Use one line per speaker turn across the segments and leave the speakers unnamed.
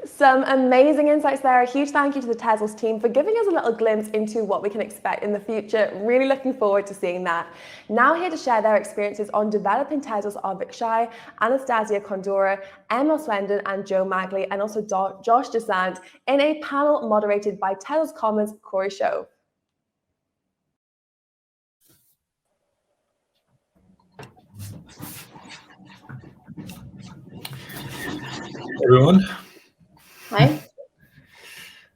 Some amazing insights there. A huge thank you to the Tezos team for giving us a little glimpse into what we can expect in the future. Really looking forward to seeing that. Now here to share their experiences on developing Tezos are Vishakh, Anastasiia Kondaurova, Emil Swenson and Joe Magley, and also Josh Deschant in a panel moderated by Tezos Commons Corey Show.
Everyone.
Hi.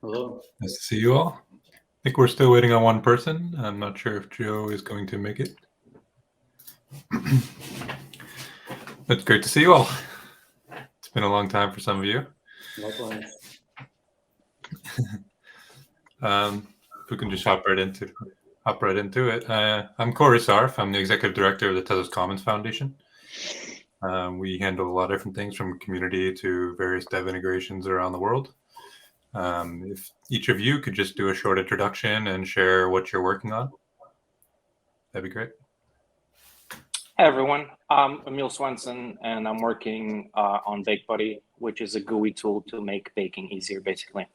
Hello.
Nice to see you all. I think we're still waiting on one person. I'm not sure if Joe is going to make it. But great to see you all. It's been a long time for some of you.
Likewise.
If we can just hop right into it. I'm Corey Soreff. I'm the executive director of the Tezos Commons Foundation. We handle a lot of different things from community to various dev integrations around the world. If each of you could just do a short introduction and share what you're working on, that'd be great.
Hey everyone, I'm Emil Swenson, and I'm working on BakeBuddy, which is a GUI tool to make baking easier, basically.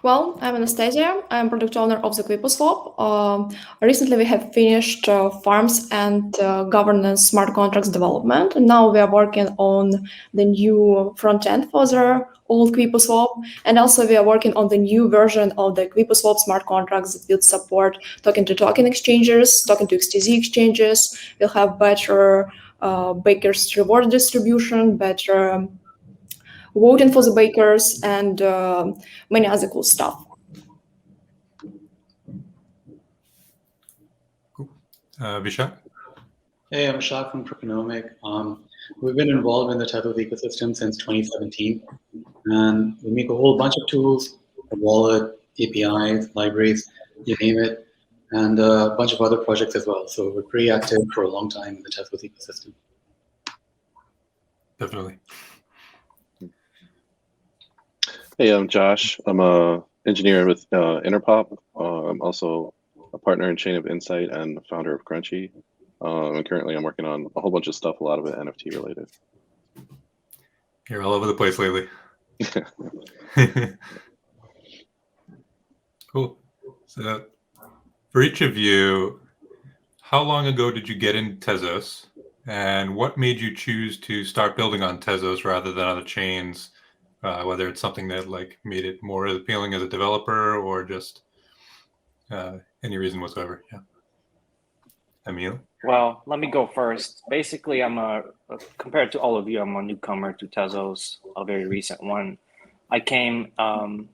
Well, I'm Anastasiia. I'm product owner of the QuipoSwap. Recently, we have finished farms and governance smart contracts development. And now we are working on the new front end for the old QuipoSwap. And also we are working on the new version of the QuipoSwap smart contracts that will support token-to-token exchanges, token-to-XTZ exchanges. We'll have better bakers reward distribution, better voting for the bakers, and many other cool stuff.
Cool. Vishakh?
Hey, I'm Vishakh from Cryptonomic. We've been involved in the Tezos ecosystem since 2017, and we make a whole bunch of tools, a wallet, APIs, libraries, you name it, and a bunch of other projects as well. So we're pretty active for a long time in the Tezos ecosystem.
Definitely.
Hey, I'm Josh. I'm a engineer with Interpop. I'm also a partner in Chain of Insight and founder of Crunchy. And currently I'm working on a whole bunch of stuff, a lot of it NFT related.
You're all over the place lately. Cool. So for each of you, how long ago did you get into Tezos? And what made you choose to start building on Tezos rather than other chains? Whether it's something that made it more appealing as a developer or just any reason whatsoever. Yeah. Emil?
Well, let me go first. Basically, compared to all of you, I'm a newcomer to Tezos, a very recent one. I came,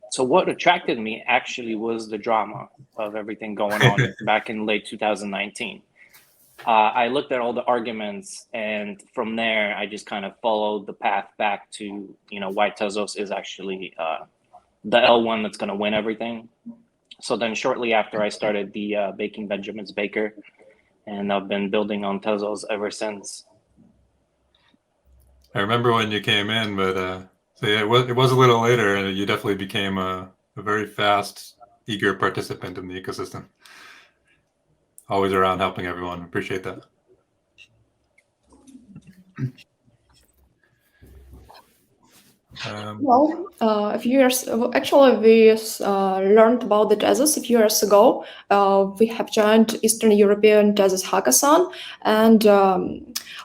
so what attracted me actually was the drama of everything going on back in late 2019. I looked at all the arguments, and from there, I just kind of followed the path back to, why Tezos is actually the L1 that's going to win everything. So then shortly after, I started the Baking Benjamin's Baker, and I've been building on Tezos ever since.
I remember when you came in, but so yeah, it was a little later, and you definitely became a very fast, eager participant in the ecosystem. Always around helping everyone. Appreciate that.
A few years, actually, we learned about the Tezos a few years ago. We have joined Eastern European Tezos Hackathon and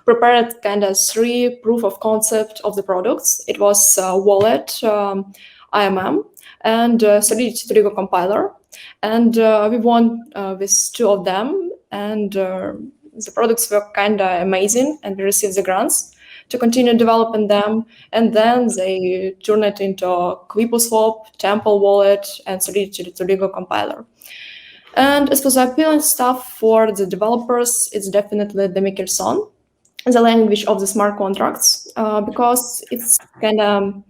prepared kind of 3 proof of concept of the products. It was wallet, IMM, and Solidity Trigo compiler. And we won with 2 of them, and the products were kind of amazing, and we received the grants to continue developing them. And then they turned it into QuipoSwap, Temple Wallet, and Solidity Trigo compiler. And as for the appealing stuff for the developers, it's definitely the MakerSon, the language of the smart contracts, because it's kind of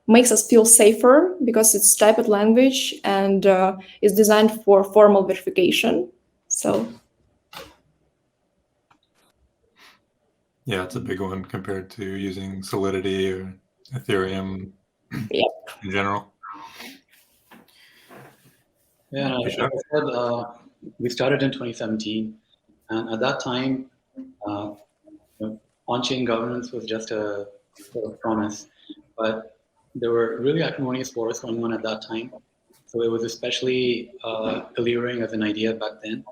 makes us feel safer because it's typed language and is designed for formal verification. So
yeah, it's a big one compared to using Solidity or Ethereum
yep.
in general.
Yeah, like I said, we started in 2017, and at that time, on-chain governance was just a sort of promise, but there were really acrimonious wars going on at that time. So it was especially alluring as an idea back then.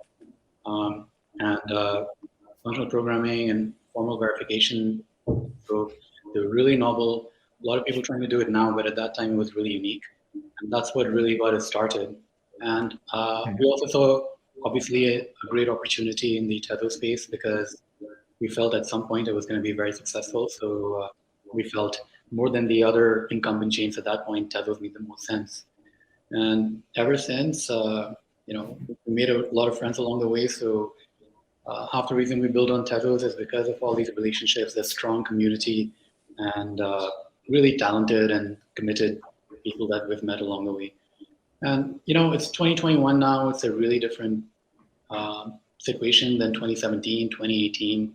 And functional programming and formal verification, so they were really novel. A lot of people trying to do it now, but at that time it was really unique. And that's what really got us started. And we also saw, obviously, a great opportunity in the Tezos space because we felt at some point it was going to be very successful. So we felt more than the other incumbent chains at that point, Tezos made the most sense. And ever since, we made a lot of friends along the way. So half the reason we build on Tezos is because of all these relationships, the strong community, and really talented and committed people that we've met along the way. And it's 2021 now. It's a really different situation than 2017, 2018.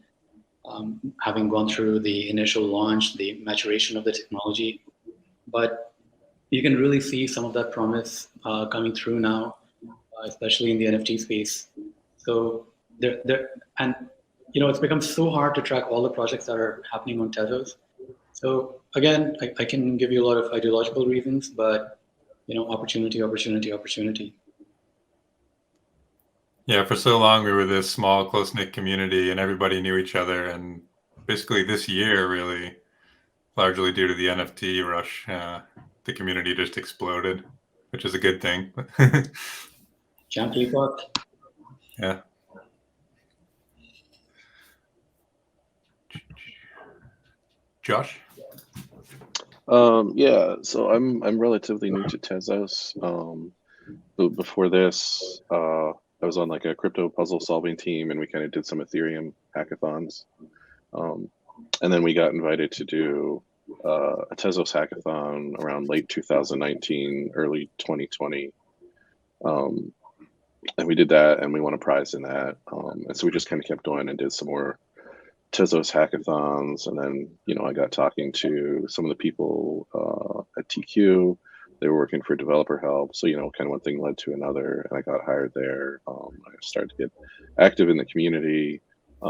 Having gone through the initial launch, the maturation of the technology, but you can really see some of that promise coming through now, especially in the NFT space. So it's become so hard to track all the projects that are happening on Tezos. So again, I can give you a lot of ideological reasons, but opportunity.
Yeah, for so long we were this small, close-knit community, and everybody knew each other. And basically, this year, really, largely due to the NFT rush, the community just exploded, which is a good thing.
Can't keep up.
Yeah. Josh?
Yeah, so I'm relatively new to Tezos. But before this, I was on like a crypto puzzle solving team, and we kind of did some Ethereum hackathons. And then we got invited to do a Tezos hackathon around late 2019, early 2020. And we did that, and we won a prize in that. And so we just kind of kept going and did some more Tezos hackathons. And then, I got talking to some of the people at TQ. They were working for developer help. So, kind of one thing led to another, and I got hired there. I started to get active in the community. I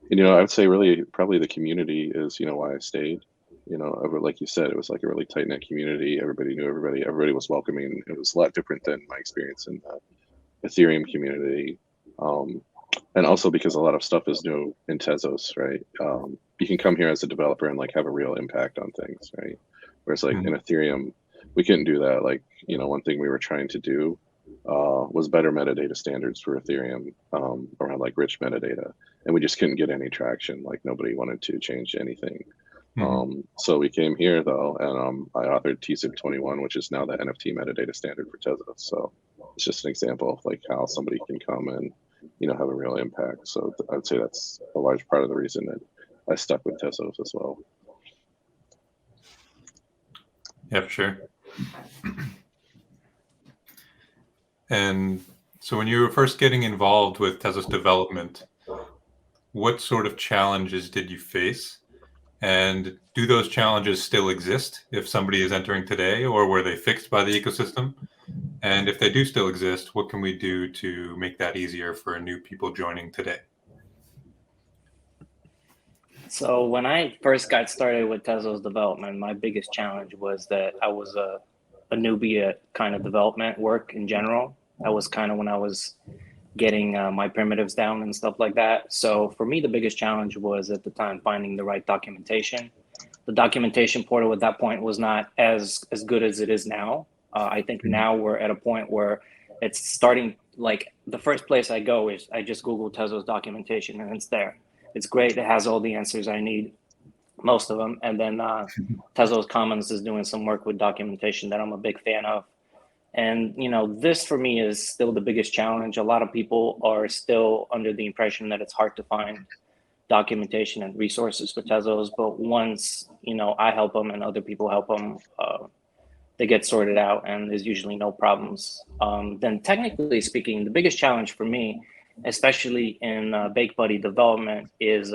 would say really probably the community is, why I stayed. Like you said, it was like a really tight knit community. Everybody knew everybody. Everybody was welcoming. It was a lot different than my experience in the Ethereum community. And also because a lot of stuff is new in Tezos, right? You can come here as a developer and like have a real impact on things, right? Whereas like in Ethereum, we couldn't do that. Like, one thing we were trying to do was better metadata standards for Ethereum around like rich metadata. And we just couldn't get any traction. Like nobody wanted to change anything. So we came here though, and I authored TZIP 21, which is now the NFT metadata standard for Tezos. So it's just an example of like how somebody can come and, have a real impact. So I would say that's a large part of the reason that I stuck with Tezos as well.
Yeah, for sure. And so when you were first getting involved with Tezos development, what sort of challenges did you face? And do those challenges still exist if somebody is entering today, or were they fixed by the ecosystem? And if they do still exist, what can we do to make that easier for new people joining today?
So when I first got started with Tezos development, my biggest challenge was that I was a newbie at kind of development work in general. That was kind of when I was getting my primitives down and stuff like that. So for me, the biggest challenge was at the time finding the right documentation. The documentation portal at that point was not as good as it is now. I think now we're at a point where it's starting, like the first place I go is I just Google Tezos documentation and it's there. It's great. It has all the answers I need, most of them. And then Tezos Commons is doing some work with documentation that I'm a big fan of. And, this for me is still the biggest challenge. A lot of people are still under the impression that it's hard to find documentation and resources for Tezos. But once, I help them and other people help them, they get sorted out and there's usually no problems. Then technically speaking, the biggest challenge for me, especially in BakeBuddy development, is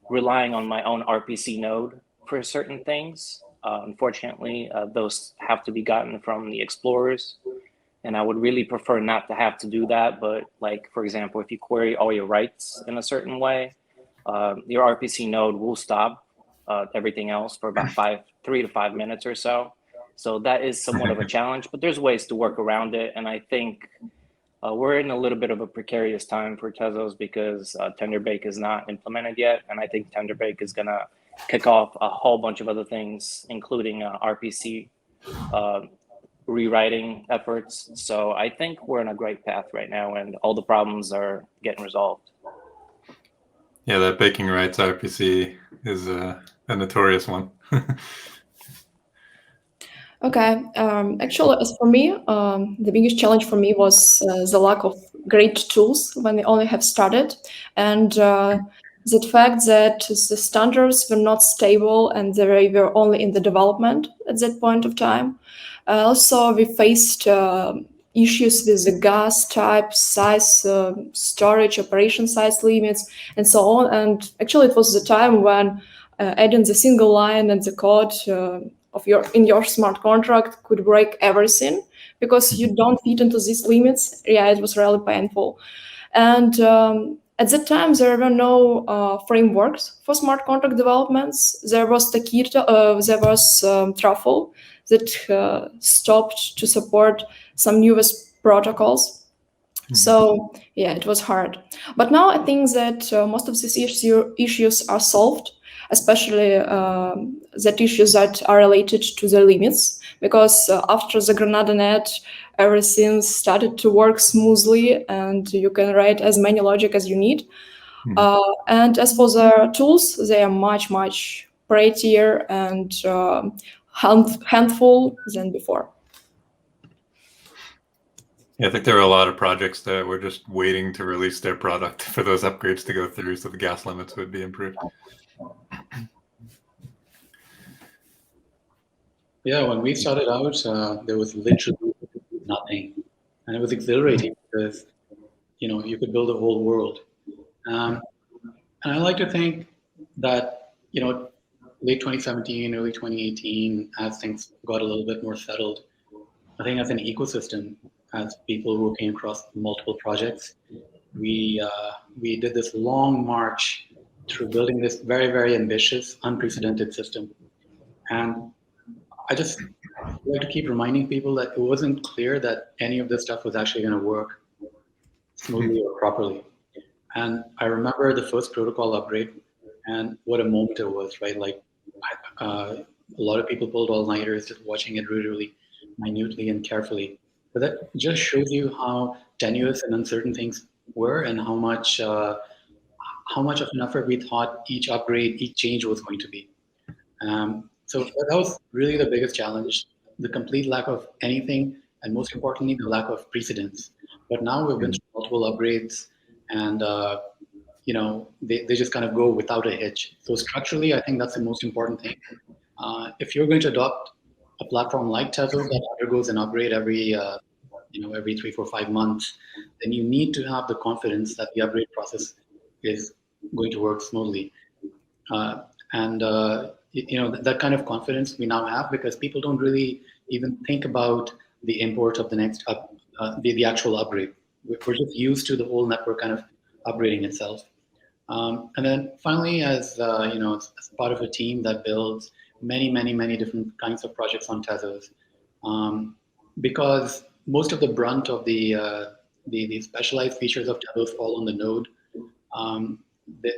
relying on my own RPC node for certain things. Unfortunately, those have to be gotten from the explorers. And I would really prefer not to have to do that. But like, for example, if you query all your rights in a certain way, your RPC node will stop everything else for about 3 to 5 minutes or so. So that is somewhat of a challenge, but there's ways to work around it. And I think we're in a little bit of a precarious time for Tezos because Tenderbake is not implemented yet. And I think Tenderbake is going to kick off a whole bunch of other things, including RPC rewriting efforts. So I think we're in a great path right now, and all the problems are getting resolved.
Yeah, that baking rights RPC is a notorious one.
Okay. Actually, as for me, the biggest challenge for me was the lack of great tools when we only have started, and the fact that the standards were not stable and they were only in the development at that point of time. Also, we faced issues with the gas type, size, storage, operation size limits, and so on. And actually, it was the time when adding the single line and the code in your smart contract could break everything because you don't fit into these limits. Yeah, it was really painful. And at that time, there were no frameworks for smart contract developments. There was Truffle that stopped to support some newest protocols. So yeah, it was hard. But now I think that most of these issues are solved, especially that issues that are related to the limits, because after the GrenadaNet, everything started to work smoothly and you can write as many logic as you need. And as for the tools, they are much, much prettier and handful than before.
Yeah, I think there were a lot of projects that were just waiting to release their product for those upgrades to go through so the gas limits would be improved.
Yeah, when we started out, there was literally nothing, and it was exhilarating because you could build a whole world. And I like to think that late 2017, early 2018, as things got a little bit more settled, I think as an ecosystem, as people who came across multiple projects, we did this long march through building this very, very ambitious, unprecedented system. And I just like to keep reminding people that it wasn't clear that any of this stuff was actually going to work smoothly or properly. And I remember the first protocol upgrade and what a moment it was, right? Like a lot of people pulled all-nighters just watching it really, really minutely and carefully. But that just shows you how tenuous and uncertain things were and how much of an effort we thought each upgrade, each change was going to be. So that was really the biggest challenge, the complete lack of anything, and most importantly, the lack of precedence. But now we've been through multiple upgrades, and they just kind of go without a hitch. So structurally, I think that's the most important thing. If you're going to adopt a platform like Tezos that undergoes an upgrade every 3, 4, 5 months, then you need to have the confidence that the upgrade process is going to work smoothly. That kind of confidence we now have because people don't really even think about the import of the next the actual upgrade. We're just used to the whole network kind of upgrading itself. And then finally, as part of a team that builds many different kinds of projects on Tezos, because most of the brunt of the specialized features of Tezos fall on the node.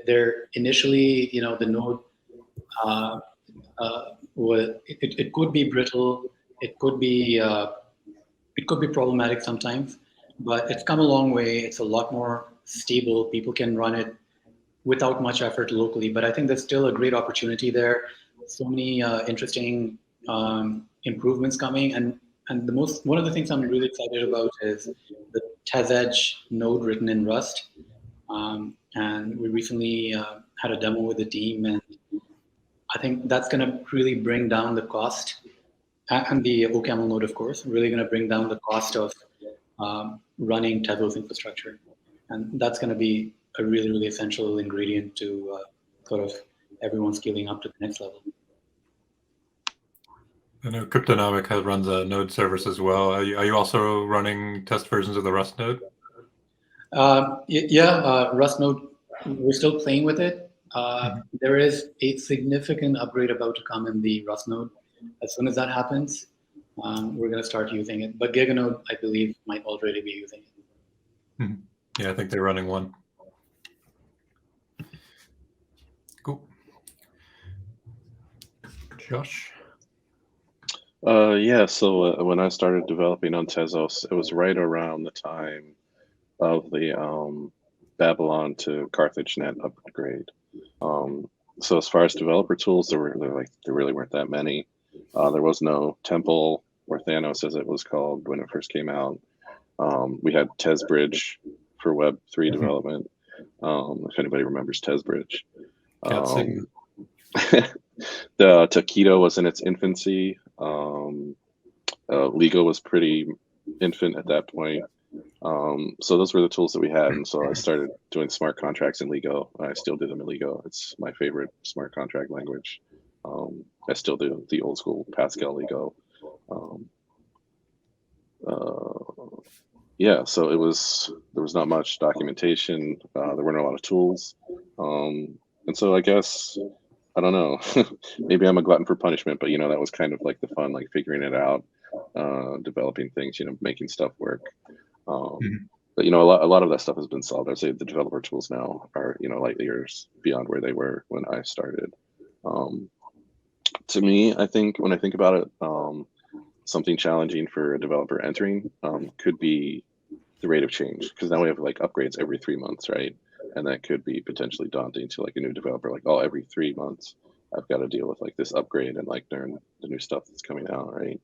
They're initially, the node, it could be brittle, it could be problematic sometimes, but it's come a long way. It's a lot more stable. People can run it without much effort locally, but I think there's still a great opportunity there. So many interesting improvements coming, and one of the things I'm really excited about is the TezEdge node written in Rust. And we recently had a demo with the team, and I think that's going to really bring down the cost, and the OCaml node, of course, really going to bring down the cost of running Tezos infrastructure. And that's going to be a really, really essential ingredient to sort of everyone scaling up to the next level.
I know Cryptonomic runs a node service as well. Are you also running test versions of the Rust node?
Rust node, we're still playing with it. There is a significant upgrade about to come in the Rust node. As soon as that happens, we're going to start using it. But Giganode, I believe, might already be using it.
Yeah, I think they're running one. Cool. Josh?
Yeah, so when I started developing on Tezos, it was right around the time of the Babylon to CarthageNet upgrade. So as far as developer tools, there really weren't that many. There was no Temple or Thanos, as it was called when it first came out. We had TezBridge for Web3 development. If anybody remembers TezBridge. The Taquito was in its infancy. Lego was pretty infant at that point. So those were the tools that we had, and so I started doing smart contracts in Lego. I still do them in Lego. It's my favorite smart contract language. I still do the old school Pascal Lego. Yeah, so there was not much documentation. There weren't a lot of tools, and so I guess I don't know. Maybe I'm a glutton for punishment, but that was kind of like the fun, like figuring it out, developing things, making stuff work. But a lot of that stuff has been solved. I'd say the developer tools now are light years beyond where they were when I started. To me, I think when I think about it, something challenging for a developer entering could be the rate of change, because now we have like upgrades every 3 months, right? And that could be potentially daunting to like a new developer. Like, oh, every 3 months I've got to deal with like this upgrade and like learn the new stuff that's coming out, right?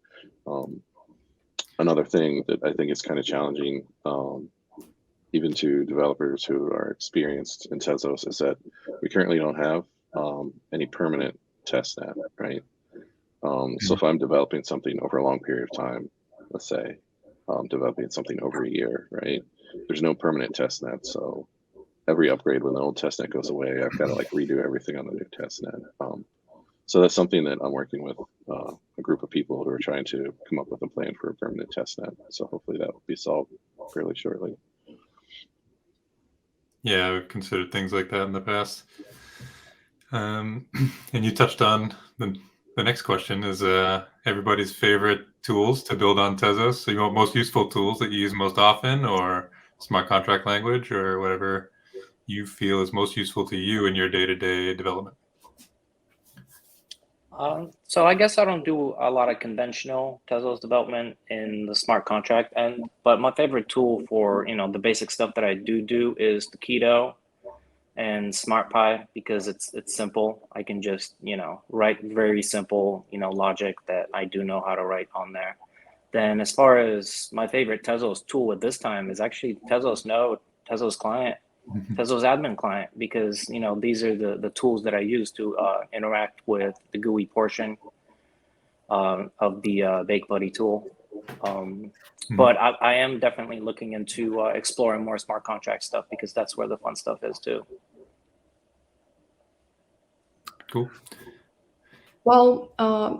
Another thing that I think is kind of challenging, even to developers who are experienced in Tezos, is that we currently don't have any permanent testnet, right? So if I'm developing something over a long period of time, let's say developing something over a year, right? There's no permanent testnet, so every upgrade when the old testnet goes away, I've got to like redo everything on the new testnet. So that's something that I'm working with a group of people who are trying to come up with a plan for a permanent testnet. So hopefully that will be solved fairly shortly.
Yeah, I've considered things like that in the past. And you touched on the next question is everybody's favorite tools to build on Tezos. So you want most useful tools that you use most often, or smart contract language, or whatever you feel is most useful to you in your day-to-day development?
So I guess I don't do a lot of conventional Tezos development in the smart contract end, but my favorite tool for the basic stuff that I do is Taquito and SmartPy, because it's simple. I can just write very simple logic that I do know how to write on there. Then as far as my favorite Tezos tool at this time is actually Tezos Node, Tezos Client, Tezos Admin Client, because these are the tools that I use to interact with the GUI portion of the BakeBuddy tool. But I am definitely looking into exploring more smart contract stuff, because that's where the fun stuff is too.
Cool.
Well,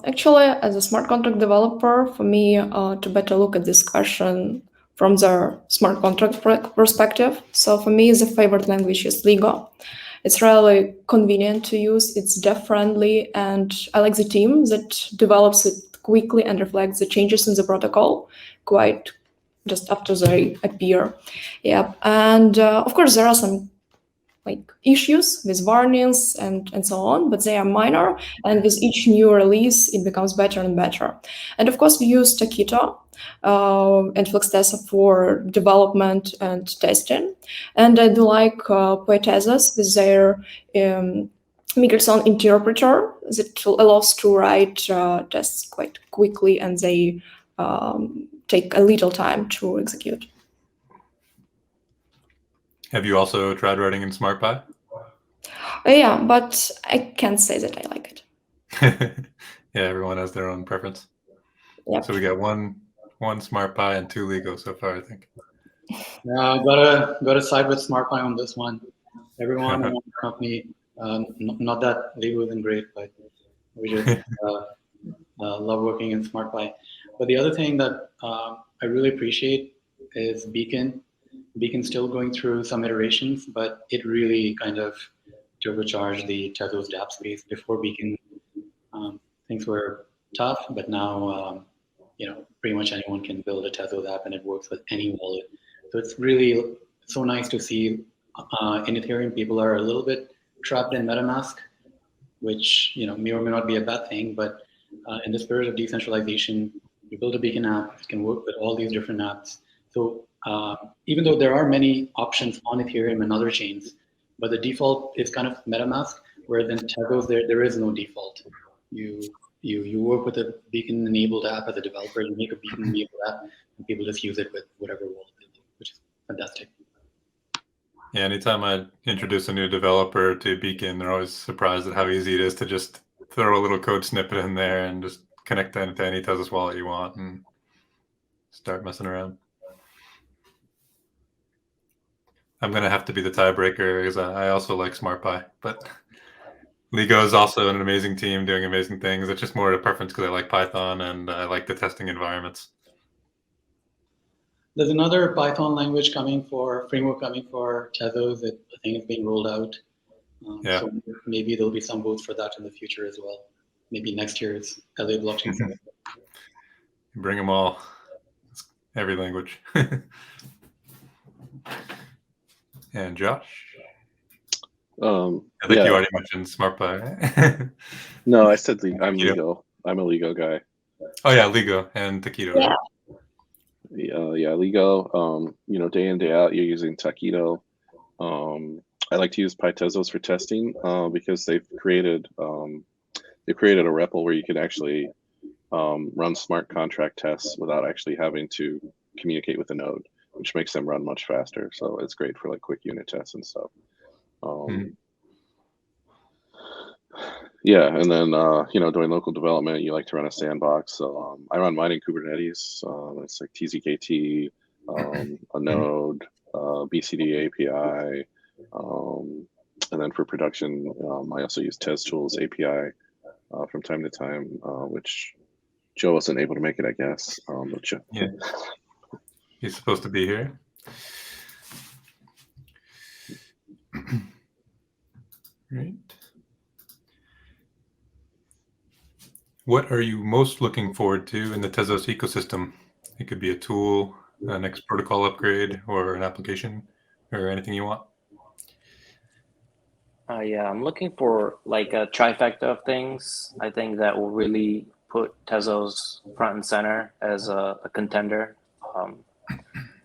actually, as a smart contract developer, for me to better look at this question from the smart contract perspective. So for me, the favorite language is Lego. It's really convenient to use. It's dev-friendly, and I like the team that develops it quickly and reflects the changes in the protocol quite just after they appear. Yeah, and of course there are some issues with warnings and so on, but they are minor, and with each new release it becomes better and better. And of course we use Taquito and FlexTesa for development and testing, and I do like Tezos with their Microsoft interpreter that allows to write tests quite quickly, and they take a little time to execute.
Have you also tried writing in SmartPy?
Yeah, but I can't say that I like it.
Yeah, everyone has their own preference.
Yep.
So we got one SmartPy and 2 Lego so far, I think.
Yeah, gotta side with SmartPy on this one. Everyone in our company, not that Lego isn't great, but we just love working in SmartPy. But the other thing that I really appreciate is Beacon. Beacon's still going through some iterations, but it really kind of turbocharge the Tezos dApp space. Before Beacon, things were tough, but now pretty much anyone can build a Tezos app and it works with any wallet. So it's really so nice to see in Ethereum people are a little bit trapped in MetaMask, which may or may not be a bad thing, but in the spirit of decentralization, you build a Beacon app, it can work with all these different apps. So even though there are many options on Ethereum and other chains, but the default is kind of MetaMask, where then Tezos there is no default. You work with a Beacon-enabled app as a developer, you make a Beacon-enabled app, and people just use it with whatever wallet they like, which is fantastic.
Yeah, anytime I introduce a new developer to Beacon, they're always surprised at how easy it is to just throw a little code snippet in there and just connect that into any Tezos wallet you want and start messing around. I'm going to have to be the tiebreaker because I also like SmartPy, but Lego is also an amazing team doing amazing things. It's just more of a preference because I like Python and I like the testing environments.
There's another Python language framework coming for Tezos. I think it's being rolled out. So maybe there'll be some votes for that in the future as well. Maybe next year's LA Blockchain Summit.
Bring them all. Every language. And Josh? I think you already mentioned SmartPy.
No, I said I'm Lego. I'm a Lego guy.
Oh yeah, Lego and Taquito.
Yeah.
Yeah, Lego. Day in, day out, you're using Taquito. I like to use PyTezos for testing because they've created a REPL where you can actually run smart contract tests without actually having to communicate with the node, which makes them run much faster. So it's great for like quick unit tests and stuff. Yeah, and then doing local development, you like to run a sandbox. So I run mine in Kubernetes. It's like TZKT, a node, BCD API, and then for production, I also use Tez Tools API from time to time, which Joe wasn't able to make it, I guess. But Joe.
Yeah, he's supposed to be here. Right. What are you most looking forward to in the Tezos ecosystem? It could be a tool, a next protocol upgrade, or an application, or anything you want.
Yeah, I'm looking for like a trifecta of things. I think that will really put Tezos front and center as a contender.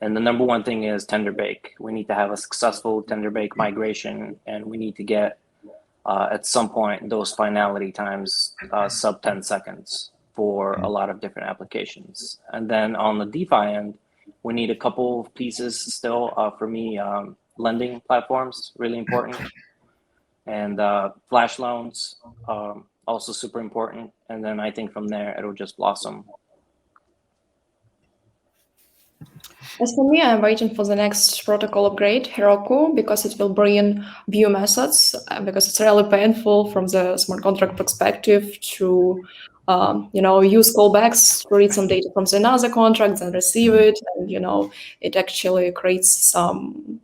And the number one thing is Tenderbake. We need to have a successful Tenderbake migration, and we need to get at some point those finality times sub 10 seconds for a lot of different applications. And then on the DeFi end, we need a couple of pieces still. For me, lending platforms, really important. And flash loans, also super important. And then I think from there, it'll just blossom.
As for me, I'm waiting for the next protocol upgrade, Heroku, because it will bring in view methods, because it's really painful from the smart contract perspective to, use callbacks to read some data from another contract and receive it. And, it actually creates some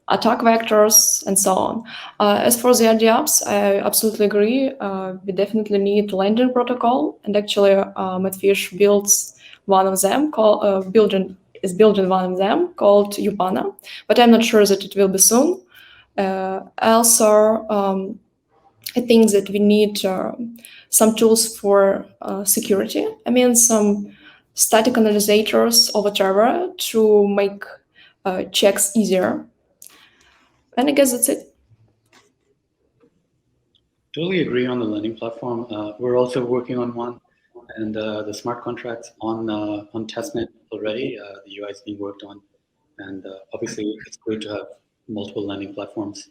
attack vectors and so on. As for the RDPs, I absolutely agree. We definitely need lending protocol. And actually, Madfish builds one of them building one of them called Upana, but I'm not sure that it will be soon. Also, I think that we need some tools for security. I mean, some static analyzers or whatever to make checks easier. And I guess that's it.
Totally agree on the lending platform. We're also working on one. And the smart contracts on testnet already, the UI is being worked on. And obviously, it's great to have multiple lending platforms.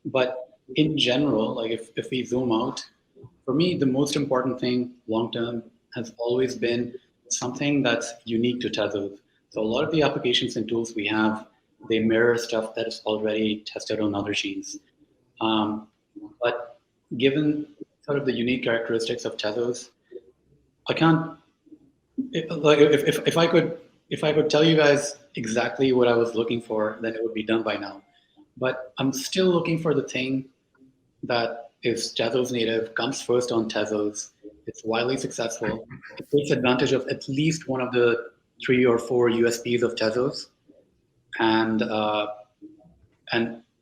But in general, like if we zoom out, for me, the most important thing long-term has always been something that's unique to Tezos. So a lot of the applications and tools we have, they mirror stuff that is already tested on other chains. But given sort of the unique characteristics of Tezos, I can't, if I could tell you guys exactly what I was looking for, then it would be done by now. but I'm still looking for the thing that is Tezos native, comes first on Tezos, it's widely successful, it takes advantage of at least one of the 3 or 4 USPs of Tezos, and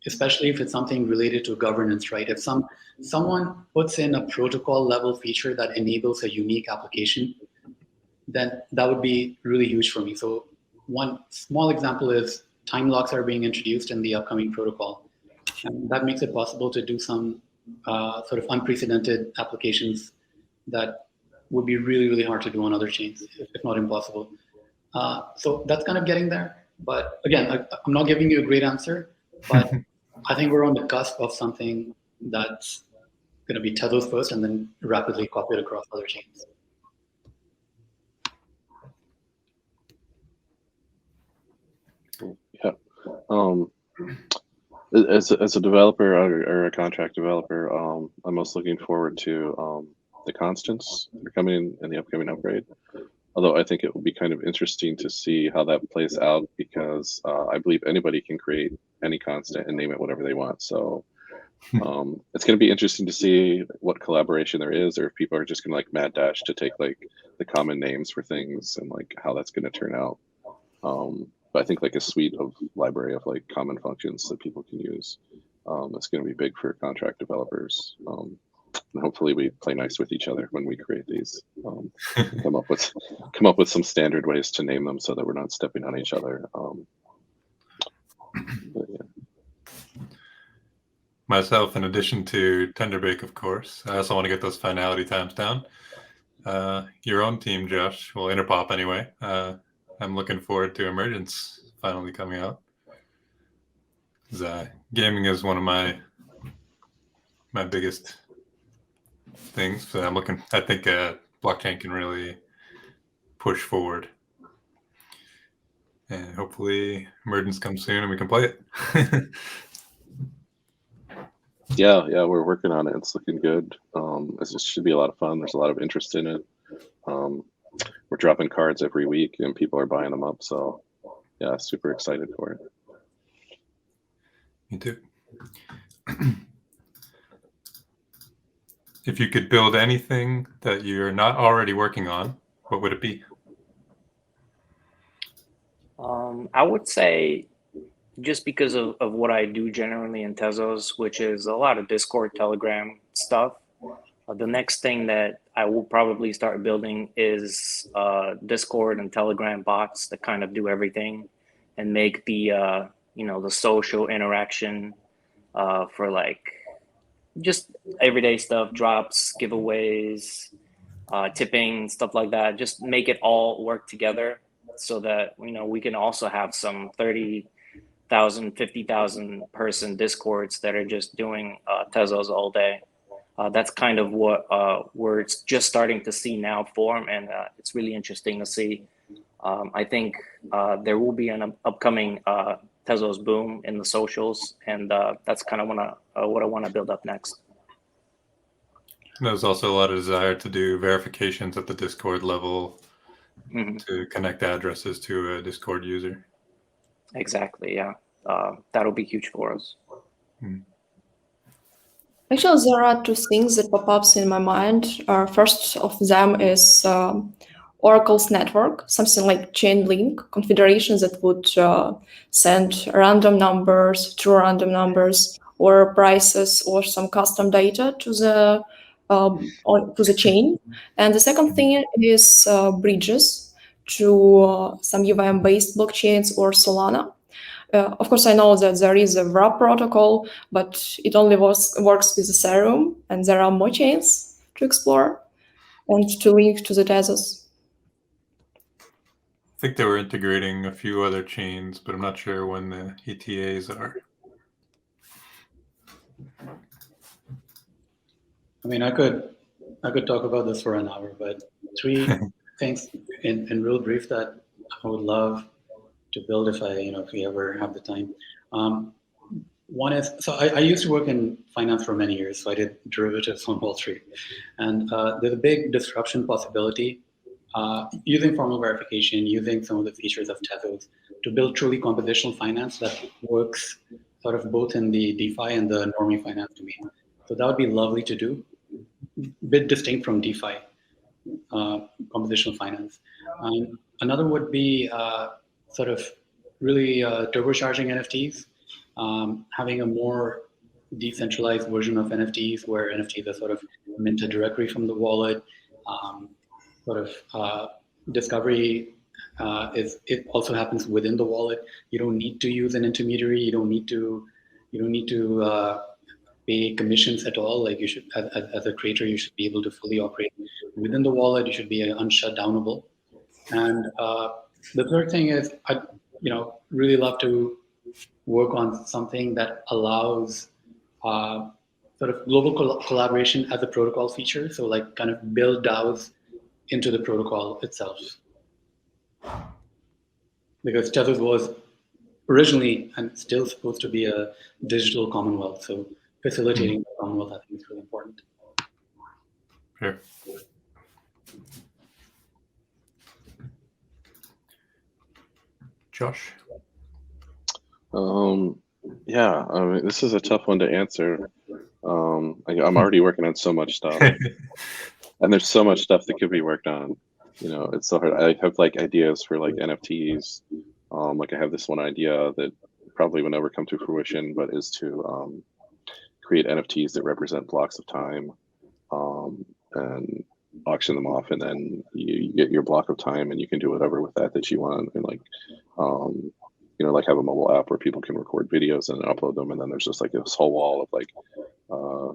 especially if it's something related to governance, right? If someone puts in a protocol level feature that enables a unique application, then that would be really huge for me. So one small example is time locks are being introduced in the upcoming protocol. And that makes it possible to do some sort of unprecedented applications that would be really, really hard to do on other chains, if not impossible. So that's kind of getting there. But again, I'm not giving you a great answer, but I think we're on the cusp of something that's going to be Tezos first and then rapidly copied across other chains.
Yeah. As a developer or a contract developer, I'm most looking forward to the constants that are coming in the upcoming upgrade. Although I think it will be kind of interesting to see how that plays out, because I believe anybody can create any constant and name it whatever they want. So it's going to be interesting to see what collaboration there is, or if people are just going to like mad dash to take like the common names for things, and like how that's going to turn out. But I think like a suite of library of like common functions that people can use, it's going to be big for contract developers. And hopefully we play nice with each other when we create these. Come up with some standard ways to name them so that we're not stepping on each other. But yeah.
Myself, in addition to Tenderbake, of course, I also want to get those finality times down. Your own team, Josh, well, Interpop anyway. I'm looking forward to Emergence finally coming out. Gaming is one of my biggest things. So I think blockchain can really push forward. And hopefully Emergence comes soon and we can play it.
Yeah, we're working on it. It's looking good. It should be a lot of fun. There's a lot of interest in it. We're dropping cards every week and people are buying them up. So yeah, super excited for it.
Me too. If you could build anything that you're not already working on, what would it be?
I would say, just because of what I do generally in Tezos, which is a lot of Discord, Telegram stuff, the next thing that I will probably start building is Discord and Telegram bots that kind of do everything and make the the social interaction for like just everyday stuff, drops, giveaways, tipping, stuff like that. Just make it all work together so that we can also have some 30,000, 50,000 person Discords that are just doing Tezos all day. That's kind of what we're just starting to see now form, and it's really interesting to see. I think there will be an upcoming Tezos boom in the socials, and that's kind of what I want to build up next.
There's also a lot of desire to do verifications at the Discord level to connect addresses to a Discord user.
Exactly, yeah. That'll be huge for us.
Actually, there are two things that pop up in my mind. First of them is Oracle's network, something like Chainlink configuration that would send random numbers, true random numbers, or prices, or some custom data to the chain. And the second thing is bridges to some UVM-based blockchains or Solana. Of course, I know that there is a wrap protocol, but it only works with Ethereum, and there are more chains to explore and to link to the Tezos.
I think they were integrating a few other chains, but I'm not sure when the ETAs are.
I mean, I could talk about this for an hour, but 3 things in real brief that I would love to build if we ever have the time. One is, so I used to work in finance for many years, so I did derivatives on Wall Street, and there's a big disruption possibility using formal verification, using some of the features of Tezos to build truly compositional finance that works sort of both in the DeFi and the normie finance domain. So that would be lovely to do, a bit distinct from DeFi, compositional finance. Another would be sort of really turbocharging NFTs, having a more decentralized version of NFTs where NFTs are sort of minted directly from the wallet. Discovery it also happens within the wallet. You don't need to use an intermediary. You don't need to pay commissions at all. Like you should, as a creator, you should be able to fully operate within the wallet. You should be unshutdownable. And the third thing is, I really love to work on something that allows sort of global collaboration as a protocol feature. So like kind of build DAOs into the protocol itself. Because Tezos was originally and still supposed to be a digital commonwealth. So facilitating the commonwealth, I think, is really important.
Sure. Josh?
Yeah, I mean, this is a tough one to answer. I'm already working on so much stuff, and there's so much stuff that could be worked on. It's so hard. I have like ideas for like NFTs. Like I have this one idea that probably will never come to fruition, but is to create NFTs that represent blocks of time, and auction them off, and then you get your block of time, and you can do whatever with that you want, and like like have a mobile app where people can record videos and upload them, and then there's just like this whole wall of like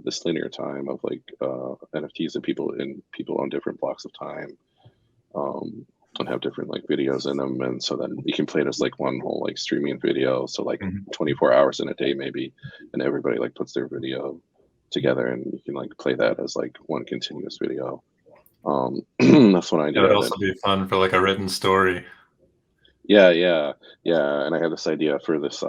this linear time of like NFTs that people own different blocks of time, and have different like videos in them, and so then you can play it as like one whole like streaming video, so like 24 hours in a day maybe, and everybody like puts their video together, and you can like play that as like one continuous video. That's one idea.
It would also be fun for like a written story.
Yeah. And I have this idea for this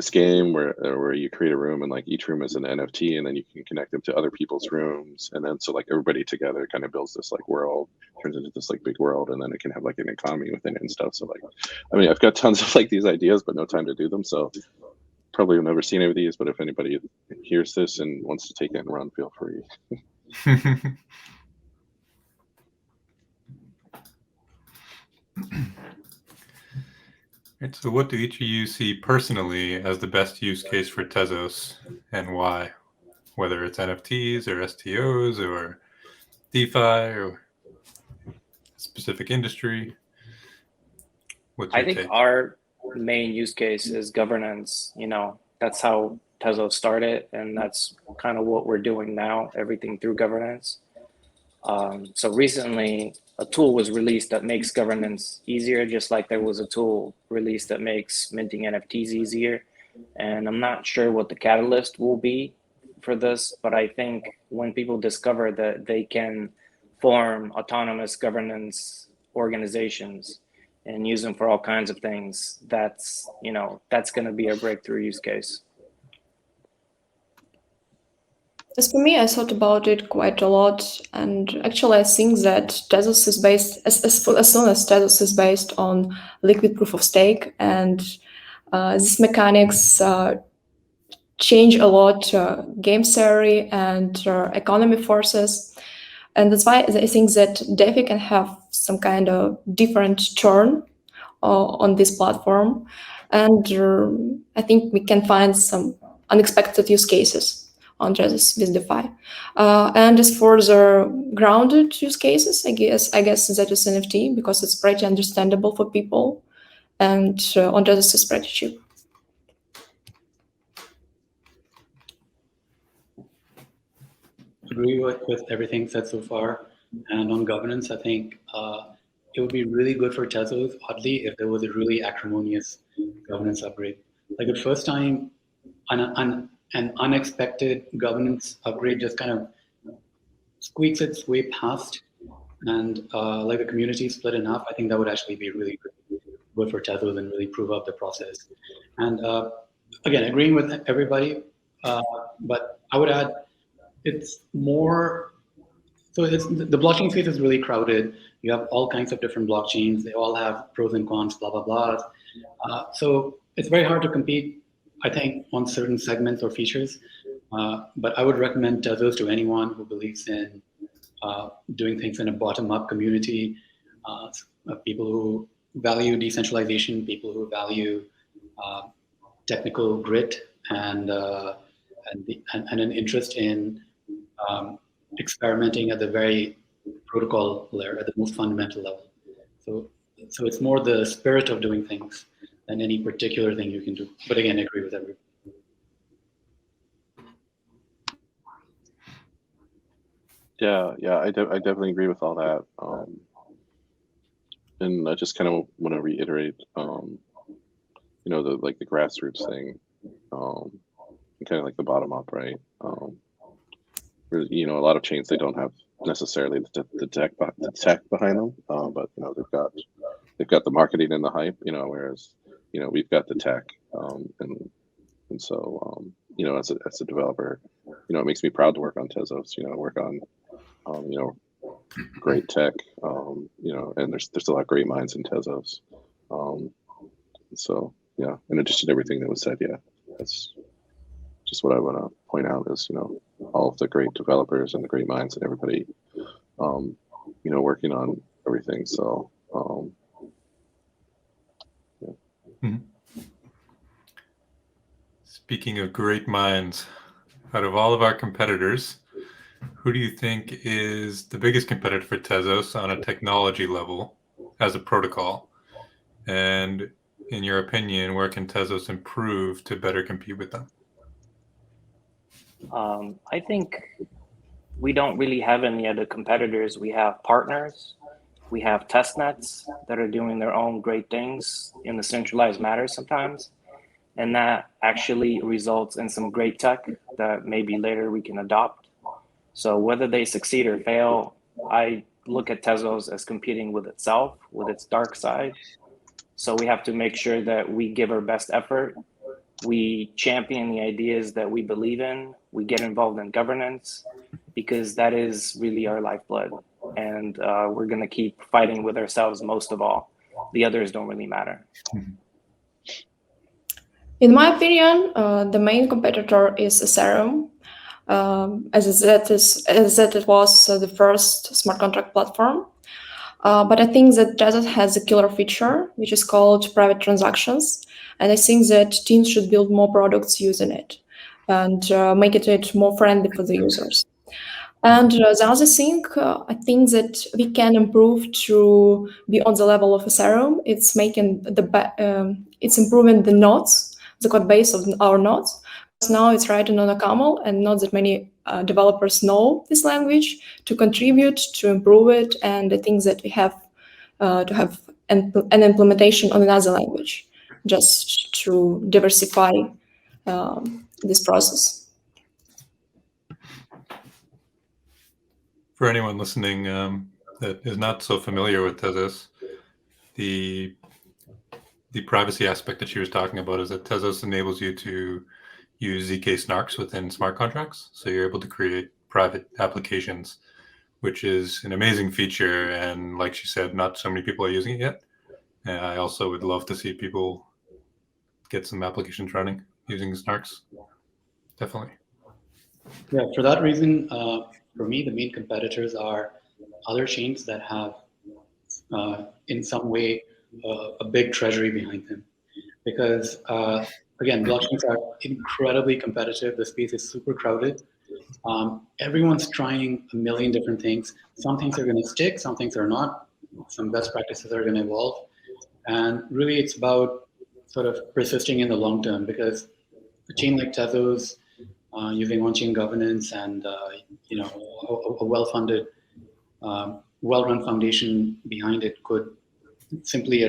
game where you create a room, and like each room is an NFT, and then you can connect them to other people's rooms, and then so like everybody together kind of builds this like world, turns into this like big world, and then it can have like an economy within it and stuff. So like, I mean, I've got tons of like these ideas, but no time to do them. So probably will never see any of these. But if anybody hears this and wants to take it and run, feel free.
Right, so what do each of you see personally as the best use case for Tezos, and why? Whether it's NFTs or STOs or DeFi or a specific industry?
I think our main use case is governance. That's how Tezos started, and that's kind of what we're doing now, everything through governance. So recently, a tool was released that makes governance easier, just like there was a tool released that makes minting NFTs easier. And I'm not sure what the catalyst will be for this, but I think when people discover that they can form autonomous governance organizations and use them for all kinds of things, that's going to be a breakthrough use case.
As for me, I thought about it quite a lot, and actually I think that Tezos is based, as soon as Tezos is based on liquid proof of stake, and these mechanics change a lot game theory and economy forces, and that's why I think that DeFi can have some kind of different turn on this platform, and I think we can find some unexpected use cases on Tezos with DeFi. And as for the grounded use cases, I guess that is NFT, because it's pretty understandable for people, and on Tezos is pretty cheap.
Agree with everything said so far. And on governance, I think it would be really good for Tezos, oddly, if there was a really acrimonious governance upgrade. Like the first time an unexpected governance upgrade just kind of squeaks its way past, and like the community split in half, I think that would actually be really good for Tezos and really prove up the process. And again, agreeing with everybody, but I would add, it's more, so the blockchain space is really crowded. You have all kinds of different blockchains. They all have pros and cons, blah, blah, blah. So it's very hard to compete I think on certain segments or features, but I would recommend Tezos to anyone who believes in doing things in a bottom-up community, people who value decentralization, people who value technical grit and an interest in experimenting at the very protocol layer, at the most fundamental level. So it's more the spirit of doing things than any particular thing you can do. But again, I agree with everyone.
Yeah, I definitely agree with all that. And I just kind of want to reiterate, the grassroots thing, kind of like the bottom up, right? A lot of chains, they don't have necessarily the tech behind them, but they've got the marketing and the hype, whereas we've got the tech, and so as a developer, it makes me proud to work on Tezos, work on great tech, and there's a lot of great minds in Tezos. So yeah, in addition to everything that was said, yeah, that's just what I want to point out is, all of the great developers and the great minds and everybody, working on everything. So, yeah.
Mm-hmm. Speaking of great minds, out of all of our competitors, who do you think is the biggest competitor for Tezos on a technology level as a protocol? And in your opinion, where can Tezos improve to better compete with them?
I think we don't really have any other competitors. We have partners. We have testnets that are doing their own great things in the centralized matter sometimes. And that actually results in some great tech that maybe later we can adopt. So whether they succeed or fail, I look at Tezos as competing with itself, with its dark side. So we have to make sure that we give our best effort. We champion the ideas that we believe in. We get involved in governance because that is really our lifeblood. And we're going to keep fighting with ourselves most of all. The others don't really matter.
In my opinion, the main competitor is Ethereum, as it was the first smart contract platform. But I think that Tezos has a killer feature, which is called private transactions. And I think that teams should build more products using it and make it more friendly for the users. And the other thing, I think that we can improve to be on the level of Ethereum. It's making it's improving the nodes, the code base of our nodes. Because now it's written on a camel, and not that many developers know this language to contribute to improve it. And I think that we have to have an implementation on another language just to diversify this process.
For anyone listening that is not so familiar with Tezos, the privacy aspect that she was talking about is that Tezos enables you to use ZK snarks within smart contracts. So you're able to create private applications, which is an amazing feature. And like she said, not so many people are using it yet. And I also would love to see people get some applications running using snarks. Definitely.
Yeah, for that reason, for me, the main competitors are other chains that have, in some way, a big treasury behind them. Because, again, blockchains are incredibly competitive. The space is super crowded. Everyone's trying a million different things. Some things are going to stick, some things are not. Some best practices are going to evolve. And really, it's about sort of persisting in the long term, because a chain like Tezos, using on-chain governance and a well-funded, well-run foundation behind it could simply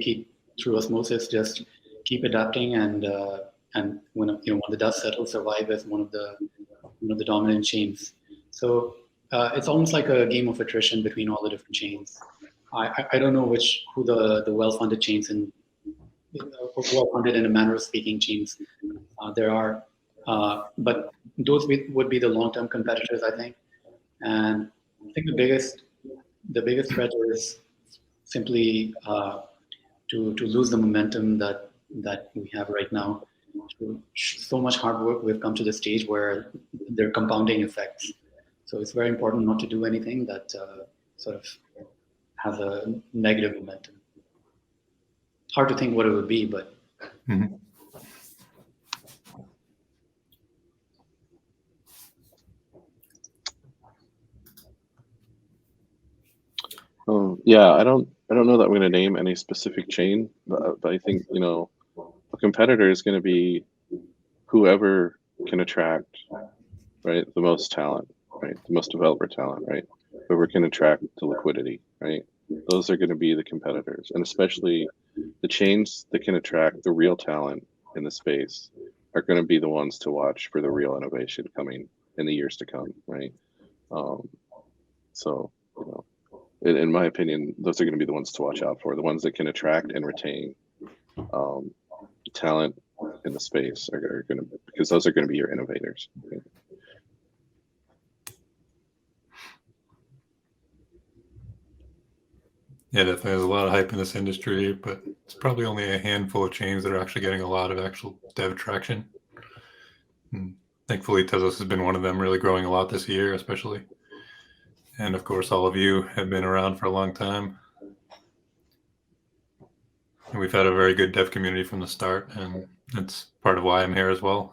keep through osmosis, just keep adapting, and when the dust settles, survive as one of the dominant chains. So it's almost like a game of attrition between all the different chains. I don't know who the well-funded chains and well-funded in a manner of speaking chains there are. But those would be the long-term competitors, I think. And I think the biggest threat is simply to lose the momentum that we have right now. through so much hard work, we've come to the stage where they're compounding effects. So it's very important not to do anything that sort of has a negative momentum. Hard to think what it would be, but.
Mm-hmm.
Yeah, I don't know that I'm going to name any specific chain, but I think, you know, a competitor is going to be whoever can attract, right, the most talent, right, the most developer talent, right, whoever can attract the liquidity, right. Those are going to be the competitors, and especially the chains that can attract the real talent in the space are going to be the ones to watch for the real innovation coming in the years to come, right. So, you know, in my opinion, those are going to be the ones to watch out for. The ones that can attract and retain talent in the space are going to, because those are going to be your innovators. Right?
Yeah, definitely. There's a lot of hype in this industry, but it's probably only a handful of chains that are actually getting a lot of actual dev traction. And thankfully, Tezos has been one of them, really growing a lot this year, especially. And of course, all of you have been around for a long time. And we've had a very good dev community from the start, and that's part of why I'm here as well.